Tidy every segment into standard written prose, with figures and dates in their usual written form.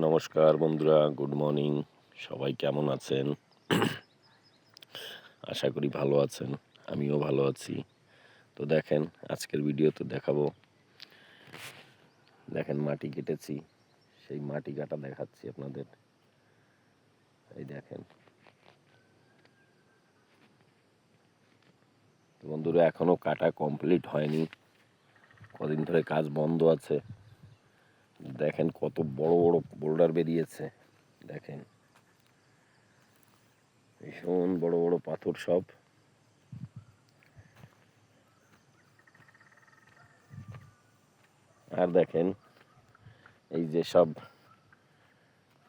নমস্কার বন্ধুরা, good morning. সবাই কেমন আছেন? আশা করি ভালো আছেন। আমিও ভালো আছি। তো দেখেন, আজকের ভিডিওতে দেখাবো, দেখেন মাটি কেটেছি, সেই মাটি কাটা দেখাচ্ছি আপনাদের। এই দেখেন তো বন্ধুরা, এখনো কাটা কমপ্লিট হয়নি, কদিন ধরে কাজ বন্ধ আছে। দেখেন কত বড় বড় বোল্ডার বেরিয়েছে, দেখেন ভীষণ বড় বড় পাথর সব। আর দেখেন এই যে সব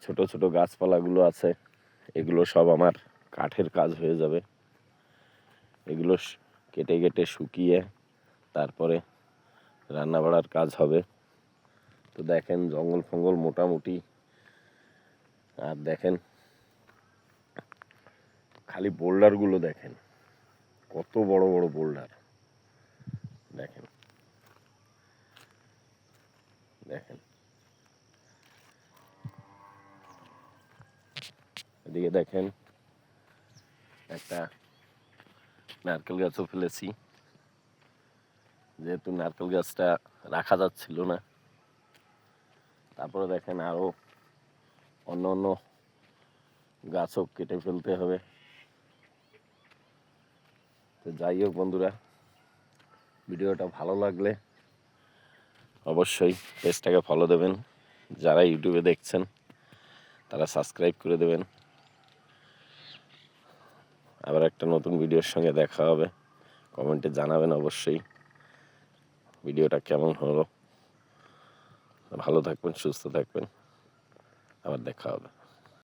ছোট ছোট গাছপালাগুলো আছে, এগুলো সব আমার কাঠের কাজ হয়ে যাবে। এগুলো কেটে কেটে শুকিয়ে তারপরে রান্না বাড়ার কাজ হবে। তো দেখেন জঙ্গল ফঙ্গল মোটামুটি। আর দেখেন খালি বোল্ডারগুলো দেখেন, কত বড় বড় বোল্ডার। দেখেন দেখেন এদিকে দেখেন একটা নারকেল গাছও ফেলেছি, যেহেতু নারকেল গাছটা রাখা যাচ্ছিল না। তারপরে দেখেন আরো অন্য অন্য গাছও কেটে ফেলতে হবে। তো যাই হোক বন্ধুরা, ভিডিওটা ভালো লাগলে অবশ্যই পেজটাকে ফলো দেবেন। যারা ইউটিউবে দেখছেন তারা সাবস্ক্রাইব করে দেবেন। আবার একটা নতুন ভিডিওর সঙ্গে দেখা হবে। কমেন্টে জানাবেন অবশ্যই ভিডিওটা কেমন হলো। ভালো থাকবেন, সুস্থ থাকবেন, আবার দেখা হবে।